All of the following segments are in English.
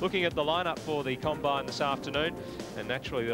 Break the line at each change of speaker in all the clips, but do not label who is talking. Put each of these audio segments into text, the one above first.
looking at the lineup for the combine this afternoon, and naturally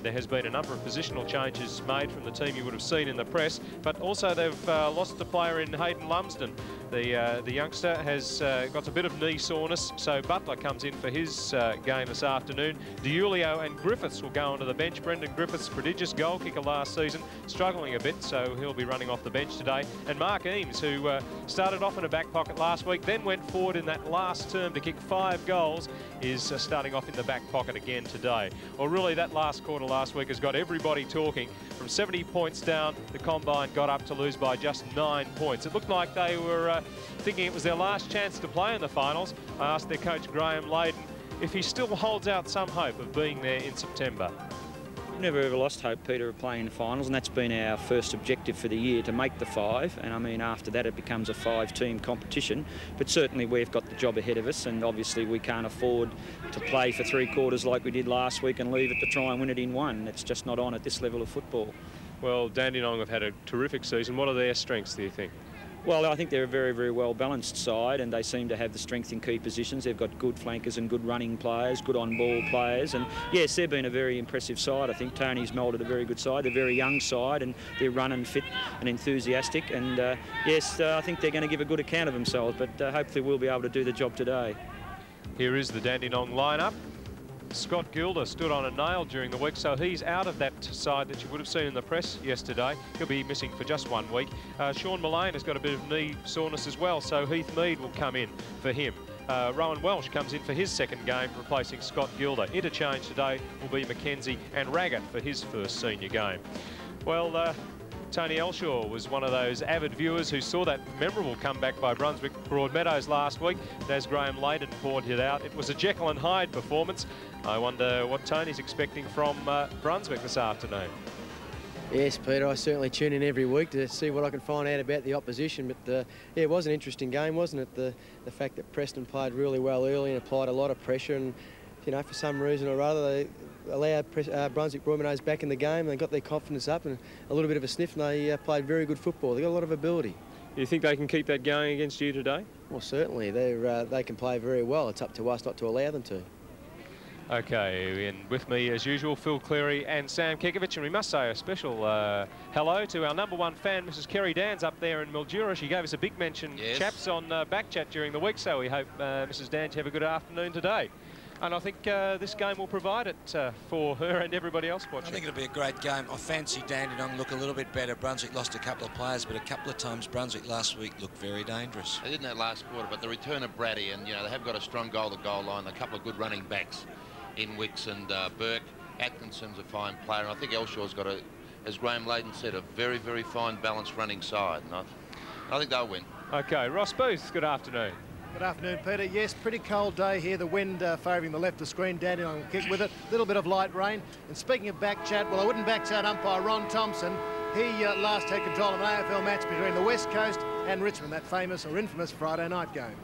there has been a number of positional changes made from the team you would have seen in the press, but also they've lost a player in Hayden Lumsden. The youngster has got a bit of knee soreness, so Butler comes in for his game this afternoon. DiIulio and Griffiths will go onto the bench. Brendan Griffiths, prodigious goal kicker last season, struggling a bit, so he'll be running off the bench today. And Mark Eames, who started off in a back pocket last week, then went forward in that last term to kick 5 goals, is starting off in the back pocket again today. Well, really, that last quarter last week has got everybody talking. From 70 points down, the combine got up to lose by just 9 points. It looked like they were thinking it was their last chance to play in the finals. I asked their coach, Graham Layden, if he still holds out some hope of being there in September.
We've never ever lost hope, Peter, of playing in the finals, and that's been our first objective for the year, to make the 5. And I mean, after that it becomes a 5-team competition, but certainly we've got the job ahead of us, and obviously we can't afford to play for 3 quarters like we did last week and leave it to try and win it in 1. It's just not on at this level of football.
Well, Dandenong have had a terrific season. What are their strengths, do you think?
Well, I think they're a very, very well-balanced side, and they seem to have the strength in key positions. They've got good flankers and good running players, good on-ball players, and yes, they've been a very impressive side. I think Tony's moulded a very good side. They're a very young side, and they're running fit and enthusiastic, and yes, I think they're going to give a good account of themselves, but hopefully we'll be able to do the job today.
Here is the Dandenong lineup. Scott Gilder stood on a nail during the week, so he's out of that side that you would have seen in the press yesterday. He'll be missing for just 1 week. Sean Mullane has got a bit of knee soreness as well, so Heath Mead will come in for him. Rowan Welsh comes in for his second game, replacing Scott Gilder. Interchange today will be Mackenzie and Raggett for his first senior game. Well, Tony Elshaw was one of those avid viewers who saw that memorable comeback by Brunswick Broadmeadows last week. As Graham Layden pointed out, it was a Jekyll and Hyde performance. I wonder what Tony's expecting from Brunswick this afternoon.
Yes, Peter, I certainly tune in every week to see what I can find out about the opposition, but yeah, it was an interesting game, wasn't it? The fact that Preston played really well early and applied a lot of pressure, and you know, for some reason or other, they allowed Brunswick Broadmeadows back in the game, and they got their confidence up and a little bit of a sniff, and they played very good football. They got a lot of ability.
You think they can keep that going against you today?
Well, certainly. They can play very well. It's up to us not to allow them to.
Okay, and with me as usual, Phil Cleary and Sam Kekovich, and we must say a special hello to our #1 fan, Mrs. Kerry Dans, up there in Mildura. She gave us a big mention, yes, chaps, on Backchat during the week, so we hope, Mrs. Dans, you have a good afternoon today. And I think this game will provide it for her and everybody else watching.
I think it'll be a great game. I fancy Dandenong look a little bit better. Brunswick lost a couple of players, but a couple of times Brunswick last week looked very dangerous.
They didn't that last quarter, but the return of Brady, and you know, they have got a strong goal-to-goal line, a couple of good running backs in Wicks and Burke. Atkinson's a fine player, and I think Elshaw's got, as Graham Layden said, a very, very fine balanced running side, and I think they'll win.
Okay, Ross Booth, good afternoon.
Good afternoon, Peter. Yes, pretty cold day here. The wind favouring the left of screen. Dandenong will kick with it. A little bit of light rain. And speaking of back chat, well, I wouldn't back chat umpire Ron Thompson. He last had control of an AFL match between the West Coast and Richmond, that famous or infamous Friday night game.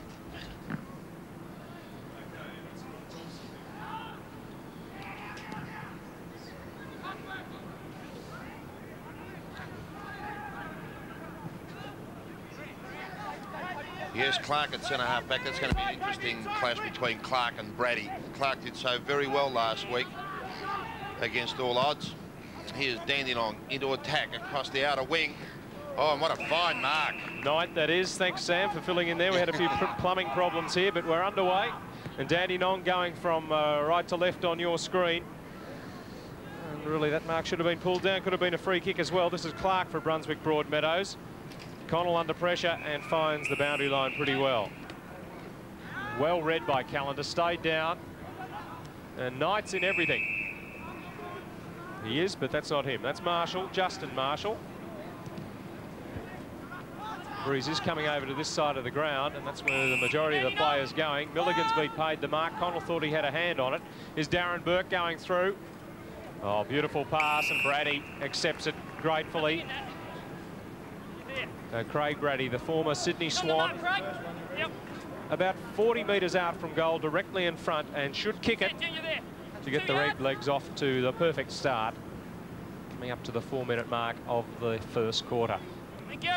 Yes, Clark at centre half back. That's going to be an interesting clash between Clark and Brady. Clark did so very well last week against all odds. Here's Dandenong into attack across the outer wing. Oh, and what a fine mark.
Knight, that is. Thanks, Sam, for filling in there. We had a few plumbing problems here, but we're underway. And Dandenong going from right to left on your screen. And really, that mark should have been pulled down. Could have been a free kick as well. This is Clark for Brunswick Broadmeadows. Connell under pressure and finds the boundary line pretty well. Well read by Callender, stayed down. And Knight's in everything. He is, but that's not him. That's Marshall, Justin Marshall. Breeze is coming over to this side of the ground, and that's where the majority of the players going. Milligan's been paid the mark. Connell thought he had a hand on it. Is Darren Burke going through? Oh, beautiful pass, and Brady accepts it gratefully. Craig Brady, the former Sydney Swan, about 40 metres out from goal, directly in front, and should kick it to get the red legs off to the perfect start, coming up to the 4-minute mark of the first quarter.
Thank you.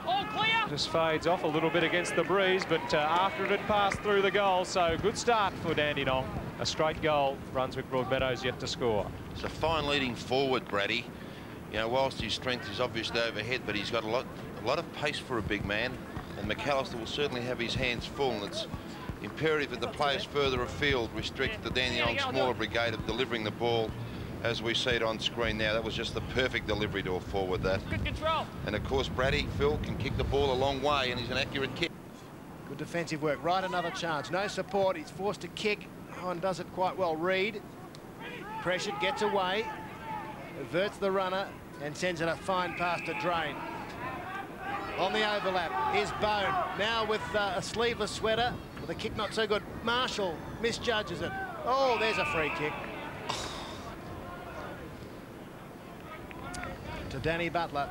All clear.
Just fades off a little bit against the breeze, but after it had passed through the goal, so good start for Dandenong. A straight goal. Brunswick Broadmeadows yet to score.
It's a fine leading forward, Brady. You know, whilst his strength is obviously overhead, but he's got a lot of pace for a big man, and McAllister will certainly have his hands full, and it's imperative that the players further afield restrict the Dandenong smaller brigade of delivering the ball as we see it on screen now. That was just the perfect delivery to a forward, that.
Good control.
And of course, Brady, Phil, can kick the ball a long way, and he's an accurate kick.
Good defensive work. Right, another chance. No support. He's forced to kick. Oh, and does it quite well. Reed, pressured, gets away, averts the runner, and sends it a fine pass to Drain. On the overlap is Bone. Now with a sleeveless sweater, with a kick not so good. Marshall misjudges it. Oh, there's a free kick. To Danny Butler.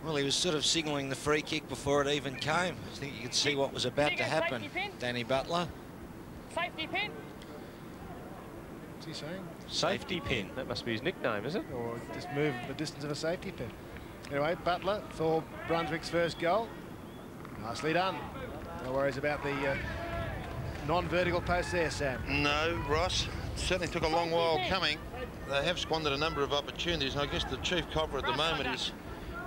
Well, he was sort of signalling the free kick before it even came. I think you could see what was about to happen. Danny Butler.
Safety pin.
What's he saying?
Safety pin. That must be his nickname, is it?
Or just move the distance of a safety pin. Anyway, Butler for Brunswick's first goal. Nicely done. No worries about the non-vertical post there, Sam.
No, Ross. It certainly took a long while coming. They have squandered a number of opportunities, and I guess the chief culprit at the moment is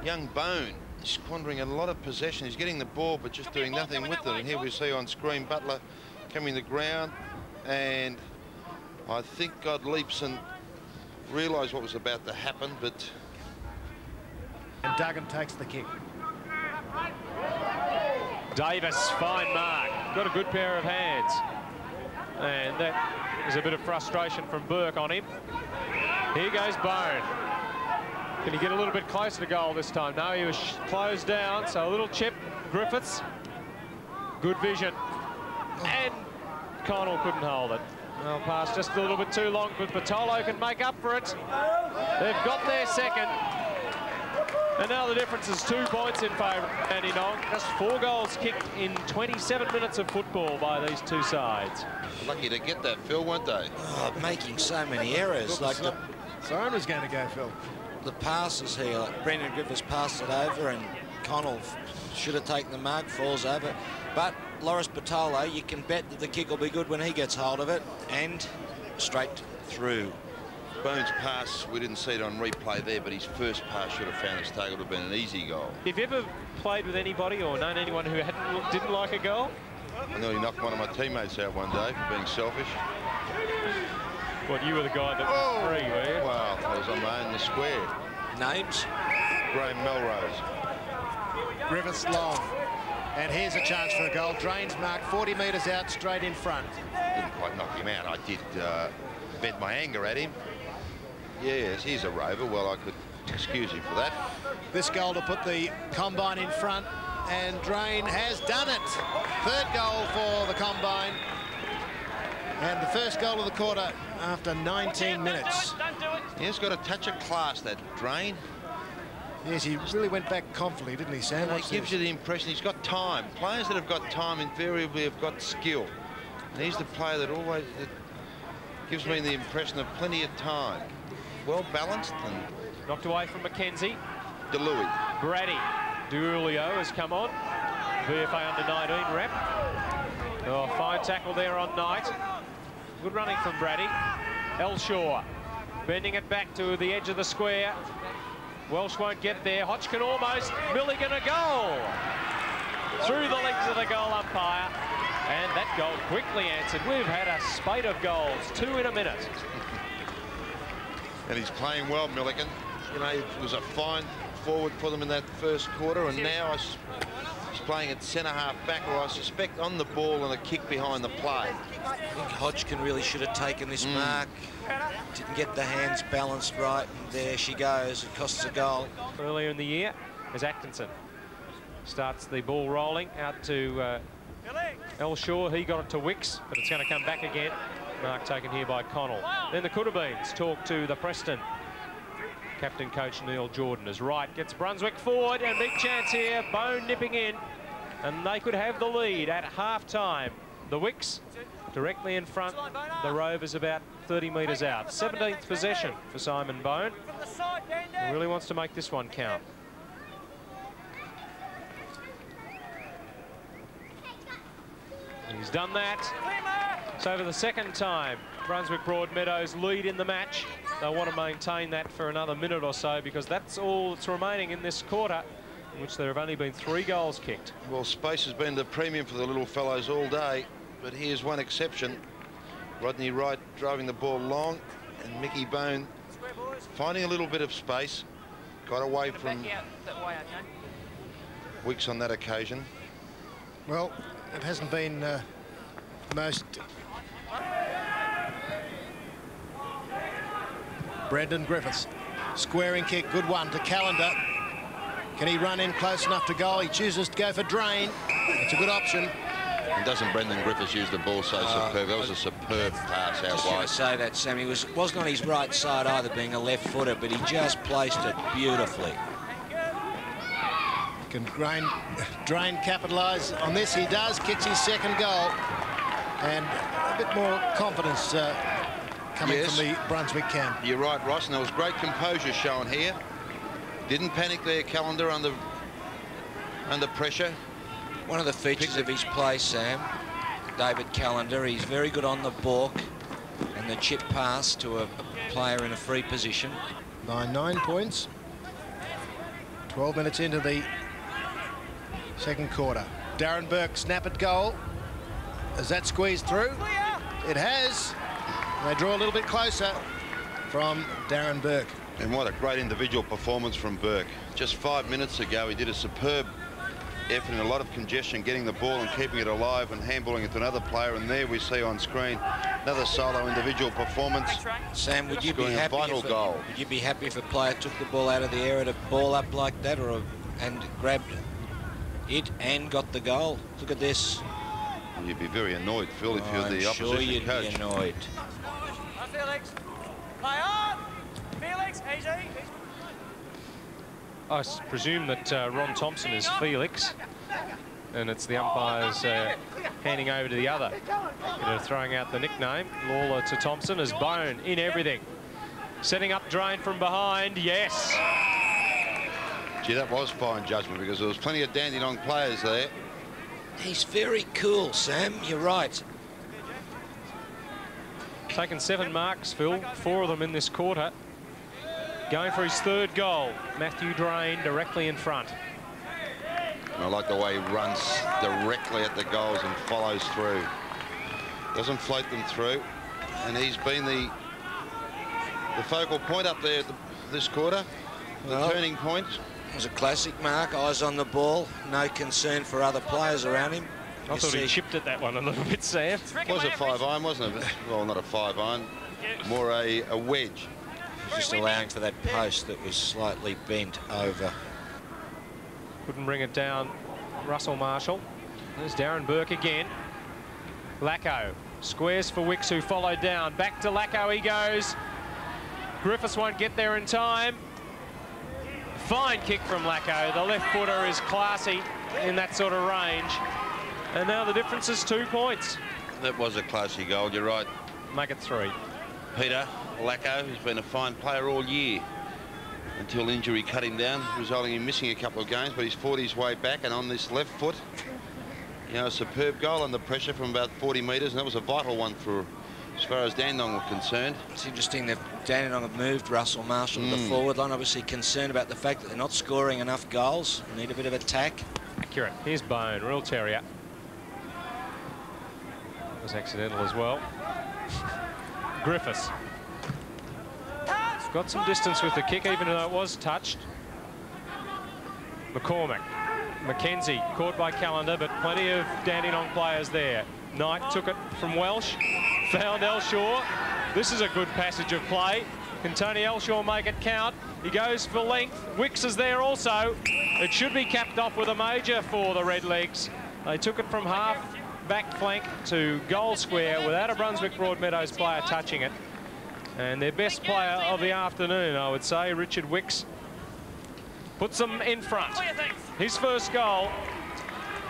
young Bone. He's squandering a lot of possession. He's getting the ball, but just doing nothing with it. And here we see on screen Butler coming to the ground, and I think God Leapson realised what was about to happen, but...
And Duggan takes the kick.
Davis, fine mark. Got a good pair of hands. And that is a bit of frustration from Burke on him. Here goes Bone. Can he get a little bit closer to goal this time? No, he was closed down, so a little chip. Griffiths, good vision. And Connell couldn't hold it. Well, pass just a little bit too long, but Patolo can make up for it. They've got their second. And now the difference is 2 points in favour of Dandenong. Just 4 goals kicked in 27 minutes of football by these two sides.
Lucky to get that, Phil, weren't they?
Oh, making so many errors. Like the
Siren was going to go, Phil.
passes here, like Brendan Griffiths passed it over, and Connell should have taken the mark, falls over. But Loris Patolo, you can bet that the kick will be good when he gets hold of it, and straight through.
Bones' pass, we didn't see it on replay there, but his first pass should have found his target. Would have been an easy goal.
If you ever played with anybody or known anyone who didn't like a goal?
I nearly knocked one of my teammates out one day for being selfish.
Well, you were the guy that was free, were you?
Well, I was on my own in the square.
Names?
Graham Melrose.
Griffiths long. And here's a chance for a goal. Drains marked 40 metres out, straight in front.
Didn't quite knock him out. I did vent my anger at him. Yes, he's a rover. Well, I could excuse him for that.
This goal to put the Combine in front, and Drain has done it. Third goal for the Combine. And the first goal of the quarter after 19 minutes.
He's got a touch of class, that Drain.
Yes, he really went back confidently, didn't he, Sam?
It gives you the impression he's got time. Players that have got time invariably have got skill. And he's the player that always gives me the impression of plenty of time. Well balanced and...
Knocked away from Mackenzie.
DeLuey.
Brady. D'Ulio has come on. VFA under-19 rep. Oh, fine tackle there on Knight. Good running from Brady. Elshaw bending it back to the edge of the square. Welsh won't get there. Hodgkin almost. Milligan a goal. Through the legs of the goal umpire. And that goal quickly answered. We've had a spate of goals, 2 in a minute.
And he's playing well, Milligan. You know, he was a fine forward for them in that first quarter, and now he's playing at centre-half back, or I suspect on the ball and a kick behind the play.
I think Hodgkin really should have taken this mark. Didn't get the hands balanced right, and there she goes. It costs a goal.
Earlier in the year, as Atkinson starts the ball rolling out to Elshaw. He got it to Wicks, but it's going to come back again. Mark taken here by Connell. Then the Could-have-beens talk to the Preston. Captain coach Neil Jordan is right. Gets Brunswick forward, and big chance here. Bone nipping in, and they could have the lead at half-time. The Wicks directly in front. The Rovers about 30 metres out. 17th possession for Simon Bone. He really wants to make this one count. He's done that. So for the second time, Brunswick Broadmeadows lead in the match. They'll want to maintain that for another minute or so, because that's all that's remaining in this quarter, in which there have only been 3 goals kicked.
Well, space has been the premium for the little fellows all day, but here's one exception. Rodney Wright driving the ball long, and Mickey Bone finding a little bit of space. Got away from Wicks on that occasion.
Well, it hasn't been the most... Brendan Griffiths, squaring kick, good one to Callender. Can he run in close enough to goal? He chooses to go for Drain. It's a good option.
And doesn't Brendan Griffiths use the ball so superb? That was a superb pass out
Just
wide.
want to say that, Sam. He wasn't on his right side either, being a left footer, but he just placed it beautifully.
Can Drain capitalise on this? He does. Kicks his second goal. And a bit more confidence coming from the Brunswick camp.
You're right, Ross, and there was great composure shown here. Didn't panic there, Callender, under pressure.
One of the features of his play, Sam, David Callender, he's very good on the balk and the chip pass to a player in a free position.
9 points. 12 minutes into the second quarter. Darren Burke snap at goal. Has that squeezed through? It has. They draw a little bit closer from Darren Burke.
And what a great individual performance from Burke. Just 5 minutes ago, he did a superb effort in a lot of congestion, getting the ball and keeping it alive and handballing it to another player. And there we see on screen another solo individual performance.
Sam, would you be happy if a player took the ball out of the air at a ball up like that, and grabbed it and got the goal? Look at this.
You'd be very annoyed, Phil, if you're the opposition
sure you'd
coach.
Be annoyed.
Felix, play on. Felix, easy.
I presume that Ron Thompson is Felix, and it's the umpires handing over to the other. Throwing out the nickname. Lawler to Thompson as Bone in everything. Setting up Drain from behind, yes.
Gee, that was fine judgment, because there was plenty of Dandenong players there.
He's very cool, Sam. You're right.
Taken 7 marks, Phil. 4 of them in this quarter. Going for his 3rd goal. Matthew Drain directly in front.
And I like the way he runs directly at the goals and follows through. Doesn't float them through. And he's been the focal point up there this quarter. The turning point.
It was a classic mark. Eyes on the ball. No concern for other players around him.
I thought he chipped at that one a little bit, Sam.
It was a 5-iron, wasn't it? Well, not a 5-iron. More a wedge.
Just allowing for that post that was slightly bent over.
Couldn't bring it down. Russell Marshall. There's Darren Burke again. Lacko squares for Wicks, who followed down. Back to Lacko he goes. Griffiths won't get there in time. Fine kick from Lacko. The left footer is classy in that sort of range. And now the difference is 2 points.
That was a classy goal, you're right.
Make it 3.
Peter Lacko, who's been a fine player all year until injury cut him down, resulting in missing a couple of games, but he's fought his way back, and on this left foot, you know, a superb goal under pressure from about 40 metres, and that was a vital one for as far as Dandenong were concerned.
It's interesting that Dandenong have moved Russell Marshall to the forward line, obviously concerned about the fact that they're not scoring enough goals. They need a bit of attack.
Accurate. Here's Bone, real terrier. That was accidental as well. Griffiths. Got some distance with the kick, even though it was touched. McCormick. Mackenzie caught by Callender, but plenty of Dandenong players there. Knight took it from Welsh. Found Elshaw. This is a good passage of play. Can Tony Elshaw make it count? He goes for length. Wicks is there also. It should be capped off with a major for the Redlegs. They took it from half back flank to goal square without a Brunswick Broadmeadows player touching it. And their best player of the afternoon, I would say, Richard Wicks, puts them in front. His first goal,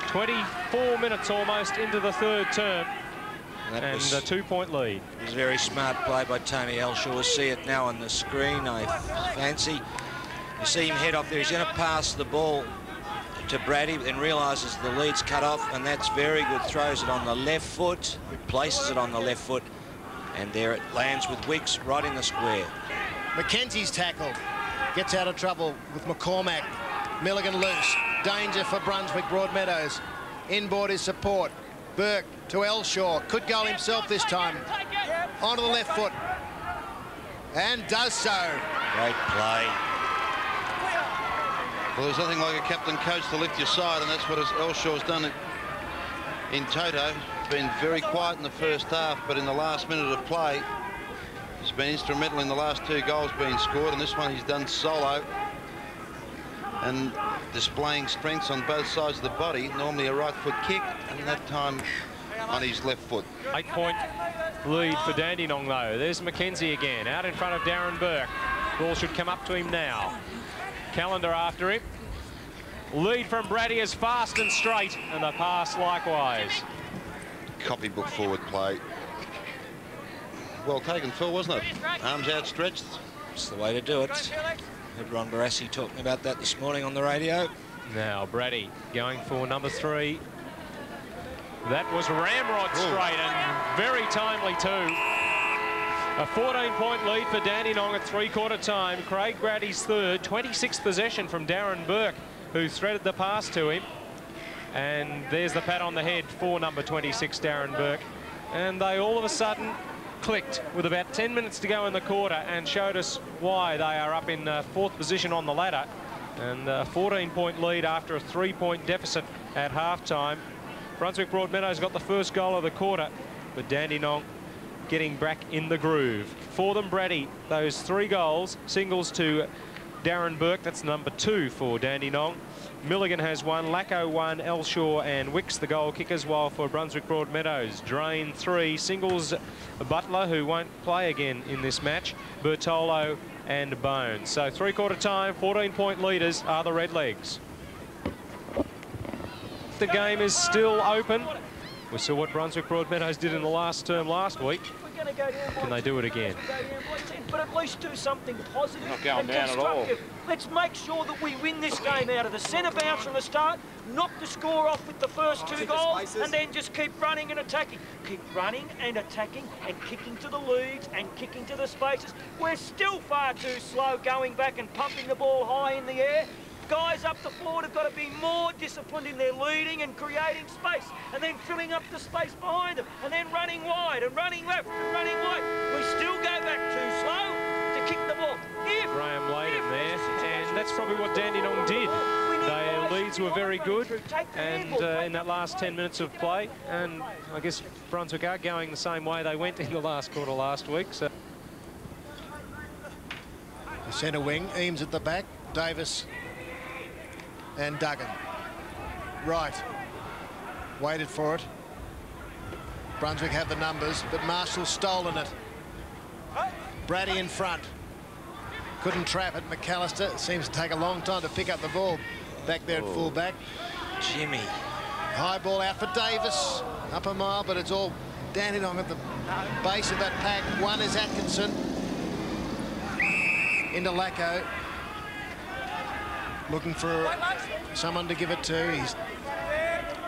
24 minutes almost into the 3rd term, and a 2-point lead.
It was a very smart play by Tony Elshaw. We'll see it now on the screen, I fancy. You see him head off there. He's going to pass the ball to Brady, but then realises the lead's cut off, and that's very good. Throws it on the left foot, places it on the left foot, and there it lands with Wicks right in the square.
Mackenzie's tackled. Gets out of trouble with McCormack. Milligan loose. Danger for Brunswick Broadmeadows. Inboard is support. Burke to Elshaw. Could goal himself this time. Onto the left foot. And does so.
Great play.
Well, there's nothing like a captain coach to lift your side, and that's what Elshaw's done in toto. Been very quiet in the first half, but in the last minute of play, he's been instrumental in the last 2 goals being scored, and this one he's done solo. And displaying strengths on both sides of the body, normally a right foot kick, and that time on his left foot.
8-point lead for Dandenong, though. There's Mackenzie again, out in front of Darren Burke. Ball should come up to him now. Callender after him. Lead from Brady is fast and straight, and the pass likewise.
Copybook forward play. Well taken, Phil, wasn't it? Arms outstretched.
It's the way to do it. Heard Ron Barassi talking about that this morning on the radio.
Now Brady going for number 3. That was ramrod straight and very timely too. A 14-point lead for Dandenong at 3/4 time. Craig Brady's third, 26th possession from Darren Burke, who threaded the pass to him. And there's the pat on the head for number 26, Darren Burke. And they all of a sudden clicked with about 10 minutes to go in the quarter and showed us why they are up in 4th position on the ladder. And a 14-point lead after a 3-point deficit at halftime. Brunswick Broadmeadows got the first goal of the quarter, but Dandenong getting back in the groove. For them, Brady, those 3 goals, singles to Darren Burke, that's number 2 for Dandenong. Milligan has 1, Lacko 1, Elshaw and Wicks the goal kickers, while for Brunswick Broadmeadows, Drain 3, singles Butler, who won't play again in this match, Bertolo and Bones. So 3/4 time, 14-point leaders are the Redlegs. The game is still open. We saw what Brunswick Broadmeadows did in the last term last week. Can they do it again?
But at least do something positive.
Not going down at all.
Let's make sure that we win this game out of the centre bounce from the start, knock the score off with the first 2 goals, and then just keep running and attacking. Keep running and attacking and kicking to the leads and kicking to the spaces. We're still far too slow going back and pumping the ball high in the air. Guys up the floor have got to be more disciplined in their leading and creating space, and then filling up the space behind them, and then running wide and running left and running wide. We still go back too slow to kick the ball.
Graham laid it there, and that's probably what Dandenong did. Their leads were very good, and in that last 10 minutes of play, and I guess Brunswick are going the same way they went in the last quarter last week. So
The centre wing, Eames at the back, Davis and Duggan. Right. Waited for it. Brunswick have the numbers, but Marshall's stolen it. Brady in front. Couldn't trap it. McAllister seems to take a long time to pick up the ball back there at full back.
Jimmy.
High ball out for Davis. Up a mile, but it's all Dandenong at the base of that pack. 1 is Atkinson. Into Lacko. Looking for someone to give it to.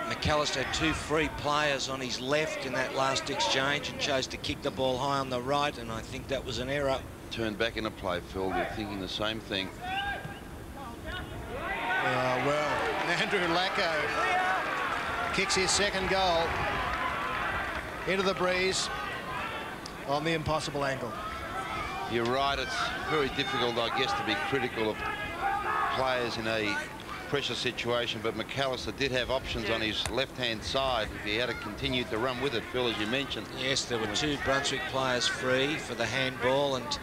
McAllister had 2 free players on his left in that last exchange and chose to kick the ball high on the right, and I think that was an error.
Turned back into play, Phil. You're thinking the same thing.
Well, Andrew Lacko kicks his 2nd goal into the breeze on the impossible angle.
You're right. It's very difficult, I guess, to be critical of players in a pressure situation, but McAllister did have options on his left-hand side if he had continued to run with it, Phil, as you mentioned.
Yes, there were 2 Brunswick players free for the handball and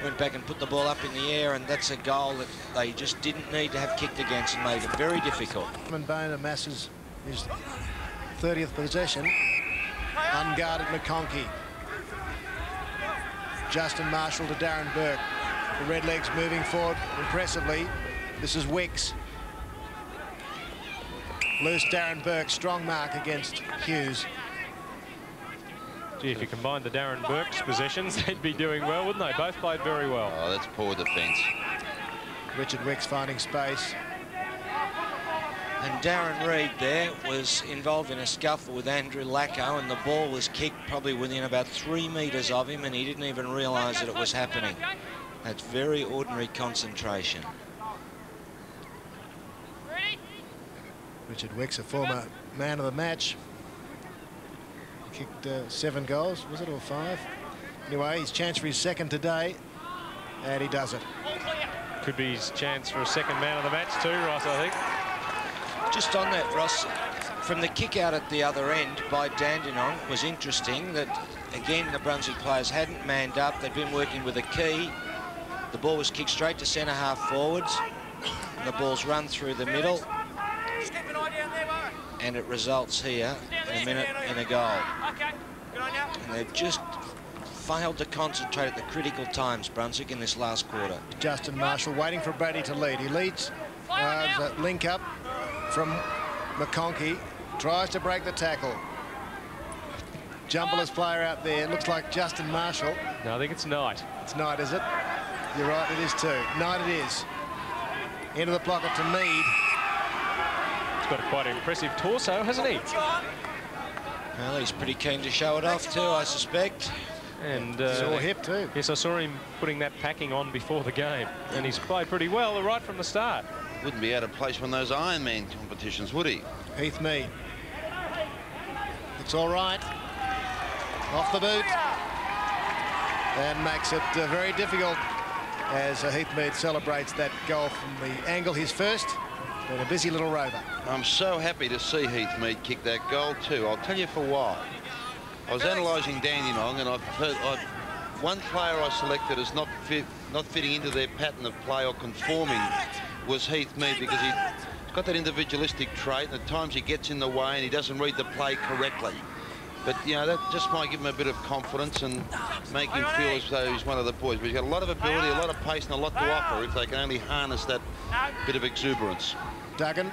went back and put the ball up in the air, and that's a goal that they just didn't need to have kicked against and made it very difficult.
Bone amasses his 30th possession. Unguarded McConkey. Justin Marshall to Darren Burke. The Redlegs moving forward impressively. This is Wicks. Loose Darren Burke, strong mark against Hughes.
Gee, if you combine the Darren Burke's possessions, they'd be doing well, wouldn't they? Both played very well.
Oh, that's poor defence.
Richard Wicks finding space.
And Darren Reid there was involved in a scuffle with Andrew Lacko, and the ball was kicked probably within about 3 metres of him, and he didn't even realise that it was happening. That's very ordinary concentration.
Richard Wicks, a former man of the match. Kicked 7 goals, was it, or 5? Anyway, his chance for his second today, and he does it.
Could be his chance for a second man of the match too, Ross, I think.
Just on that, Ross, from the kick out at the other end by Dandenong was interesting that, again, the Brunswick players hadn't manned up. They'd been working with a key. The ball was kicked straight to centre half forwards. And the ball's run through the middle. And it results here in a minute in a goal. And they've just failed to concentrate at the critical times, Brunswick, in this last quarter.
Justin Marshall waiting for Brady to lead. He leads as a link up from McConkey. Tries to break the tackle. Jumperless player out there. Looks like Justin Marshall.
No, I think it's Knight.
It's Knight, is it? You're right, it is too. Knight it is. Into the pocket to Mead.
He's got a quite impressive torso, hasn't he?
Well, he's pretty keen to show it off too, I suspect.
And
sore hip too.
Yes, I saw him putting that packing on before the game, and he's played pretty well right from the start.
Wouldn't be out of place when those Ironman competitions, would he?
Heath Mead. It's all right. Off the boot. And makes it very difficult as Heath Mead celebrates that goal from the angle, his first. Been a busy little rover.
I'm so happy to see Heath Mead kick that goal too. I'll tell you for why. I was analysing Dandenong, and one player I selected as not fitting into their pattern of play or conforming was Heath Mead, because he's got that individualistic trait, and at times he gets in the way and he doesn't read the play correctly. But, you know, that just might give him a bit of confidence and make him feel as though he's one of the boys. But he's got a lot of ability, a lot of pace, and a lot to offer if they can only harness that bit of exuberance.
Duggan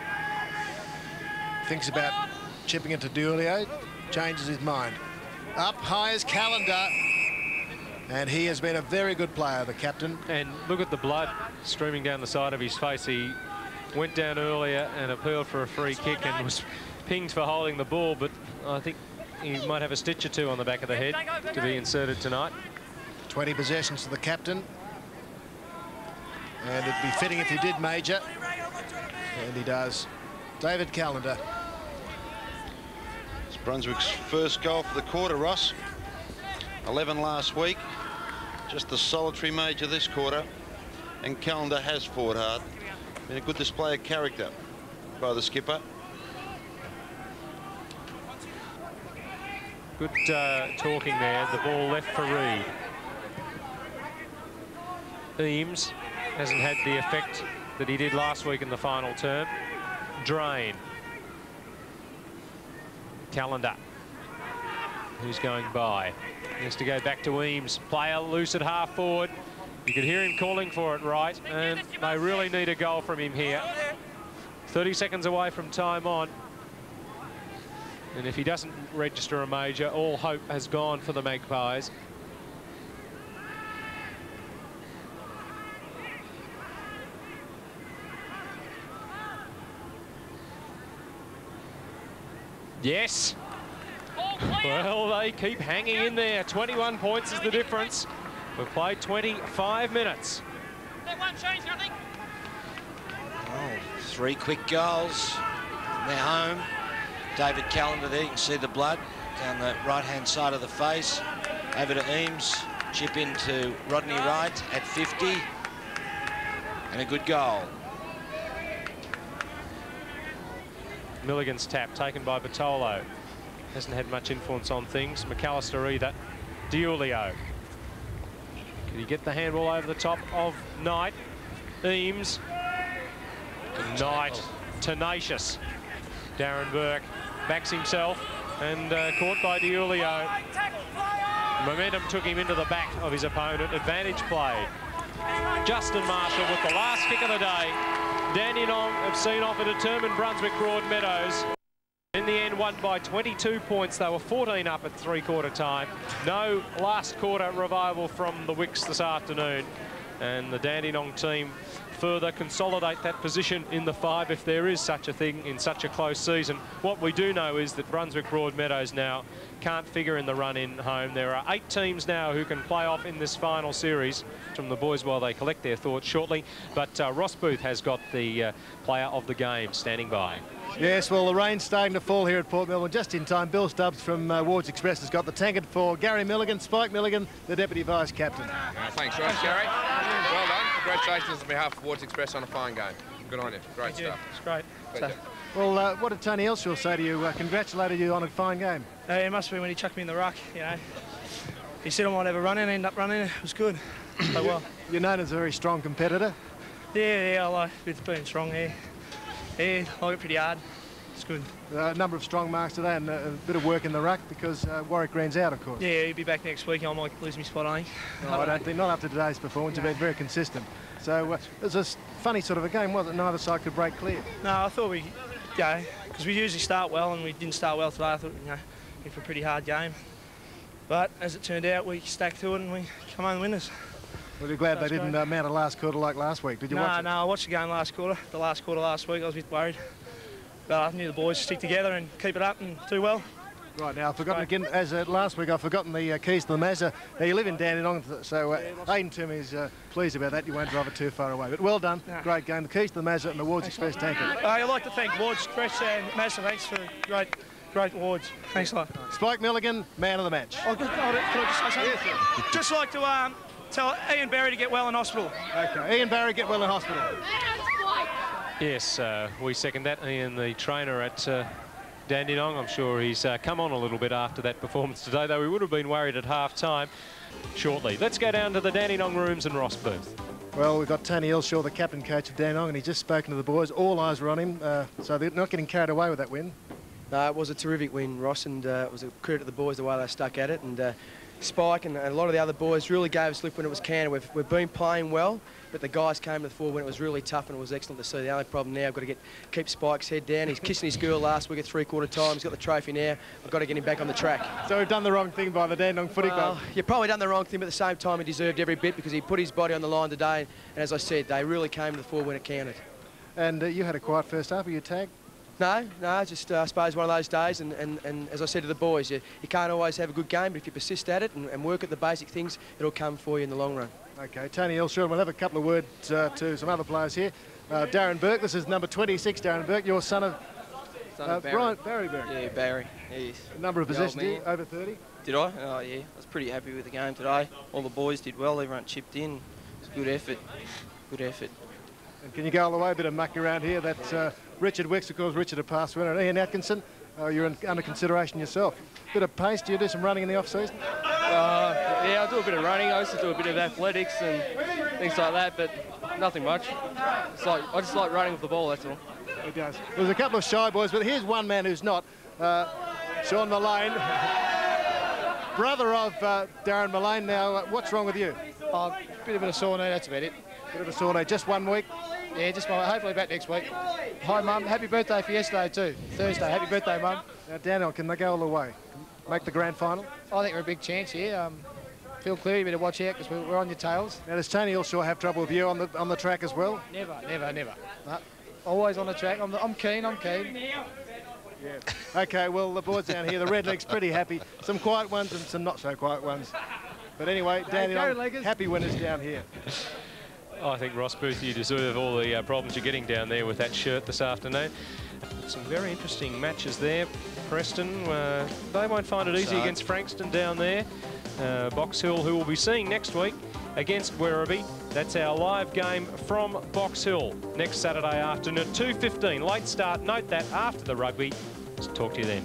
thinks about chipping it to Diulio, changes his mind. Up high is Callender, and he has been a very good player, the captain.
And look at the blood streaming down the side of his face. He went down earlier and appealed for a free kick and was pinged for holding the ball, but I think he might have a stitch or two on the back of the head to be inserted tonight.
20 possessions to the captain. And it'd be fitting if he did major. And he does. David Callender.
It's Brunswick's first goal for the quarter, Ross. 11 last week. Just a solitary major this quarter. And Callender has fought hard. Been a good display of character by the skipper.
Good talking there. The ball left for Reid. Eames hasn't had the effect that he did last week in the final term. Drain. Callender, who's going by. He has to go back to Eames. Player loose at half forward. You could hear him calling for it, right? And they really need a goal from him here. 30 seconds away from time on. And if he doesn't register a major, all hope has gone for the Magpies. Yes. Well, they keep hanging in there. 21 points is the difference. We've played 25 minutes.
That won't change nothing.
Oh, 3 quick goals. They're home. David Callender there, you can see the blood down the right-hand side of the face. Over to Eames, chip into Rodney Wright at 50. And a good goal.
Milligan's tap taken by Bartolo. Hasn't had much influence on things. McAllister either. Diulio. Can he get the handball over the top of Knight? Eames. Knight, tenacious. Darren Burke backs himself and caught by Diulio. Momentum took him into the back of his opponent. Advantage played. Justin Marshall with the last kick of the day. Dandenong have seen off a determined Brunswick Broadmeadows. In the end, won by 22 points. They were 14 up at three-quarter time. No last quarter revival from the Wicks this afternoon. And the Dandenong team further consolidate that position in the 5 if there is such a thing in such a close season. What we do know is that Brunswick Broadmeadows now can't figure in the run-in home. There are 8 teams now who can play off in this final series. From the boys while they collect their thoughts shortly, but Ross Booth has got the player of the game standing by.
Yes, well, the rain's starting to fall here at Port Melbourne just in time. Bill Stubbs from Wards Express has got the tankard for Gary Milligan, Spike Milligan, the Deputy Vice Captain.
Thanks, Ross. Gary. Well done. Congratulations on behalf of Wards Express on a fine game. Good on you. Great stuff.
It's great.
Well, what did Tony Elshaw say to you? Congratulated you on a fine game.
It must be when he chucked me in the ruck, you know. He said I might have a run in, ended up running. It was good. So well.
You're known as a very strong competitor.
Yeah, I like being strong here. Yeah, I like it pretty hard. It's good.
A number of strong marks today and a bit of work in the ruck because Warwick Green's out, of course.
Yeah, he'll be back next week. I might lose my spot, I think.
No, I don't think, not after today's performance. You've been very consistent. So it was a funny sort of a game, wasn't it? Neither side could break clear.
No, I thought we'd go, because we usually start well and we didn't start well today. I thought, you know, in for a pretty hard game. But as it turned out, we stuck to it and we come home winners.
Well, you're glad they didn't mount a last quarter like last week. Did you watch it?
No, I watched the game last quarter. The last quarter last week, I was a bit worried. But I knew the boys stick together and keep it up and do well.
Right, now I've forgotten again, as last week, I've forgotten the keys to the Mazda. Now you live in Dandenong, so Aidan Toomey's pleased about that. You won't drive it too far away. But well done, great game. The keys to the Mazda and the Wards Express tankard.
I'd like to thank Wards Express and Mazda. Thanks for great awards. Thanks a lot.
Spike Milligan, man of the match.
Can I just say something? Yes, just like to tell Ian Barry to get well in hospital.
Okay, Ian Barry, get well in hospital.
Yes, we second that. Ian, the trainer at Dandenong, I'm sure he's come on a little bit after that performance today, though we would have been worried at half-time shortly. Let's go down to the Dandenong rooms and Ross Booth.
Well, we've got Tony Elshaw, the captain coach of Dandenong, and he's just spoken to the boys. All eyes were on him, so they're not getting carried away with that win.
No, it was a terrific win, Ross, and it was a credit to the boys the way they stuck at it. And Spike and a lot of the other boys really gave us a lift when it was counted. We've been playing well, but the guys came to the fore when it was really tough, and it was excellent to see. The only problem now, I've got to keep Spike's head down. He's kissing his girl last week at three-quarter time. He's got the trophy now. I've got to get him back on the track.
So we've done the wrong thing by the Dandenong Footy Club.
You've probably done the wrong thing, but at the same time, he deserved every bit because he put his body on the line today. And as I said, they really came to the fore when it counted.
And you had a quiet first half. Were you tagged?
No, just I suppose one of those days, and as I said to the boys, you can't always have a good game, but if you persist at it and work at the basic things, it'll come for you in the long run.
Okay, Tony Elshaw, we'll have a couple of words to some other players here. Darren Burke, this is number 26, Darren Burke, your son of
Barry.
Barry Burke.
Yeah, Barry, yes.
A number of possessions here, over 30?
Did I? Oh, yeah, I was pretty happy with the game today. All the boys did well, everyone chipped in. It's good effort, good effort.
And can you go all the way, a bit of muck around here? That's Richard Wicks, of course, Richard a past winner, and Ian Atkinson, you're under consideration yourself. Bit of pace, do you do some running in the off-season?
Yeah, I do a bit of running. I used to do a bit of athletics and things like that, but nothing much. It's like I just like running with the ball, that's all.
It does. There's a couple of shy boys, but here's one man who's not. Sean Mullane, brother of Darren Mullane. Now, what's wrong with you?
Bit of a sore knee, that's about it.
Bit of a sore knee, just 1 week?
Yeah, just hopefully back next week. Hi, Mum. Happy birthday for yesterday, too. Thursday. Happy birthday, Mum.
Now, Daniel, can they go all the way? Make the grand final?
I think we're a big chance here. Phil Cleary, you better watch out because we're on your tails.
Now, does Tony Elshaw have trouble with you on the track as well?
Never. No, always on the track. I'm keen.
Yeah. OK, well, the boys down here, the Redlegs pretty happy. Some quiet ones and some not so quiet ones. But anyway, Dandenong, happy winners down here.
I think, Ross Booth, you deserve all the problems you're getting down there with that shirt this afternoon. Some very interesting matches there. Preston, they won't find it easy against Frankston down there. Box Hill, who we'll be seeing next week against Werribee. That's our live game from Box Hill next Saturday afternoon, 2:15. Late start. Note that after the rugby. Let's talk to you then.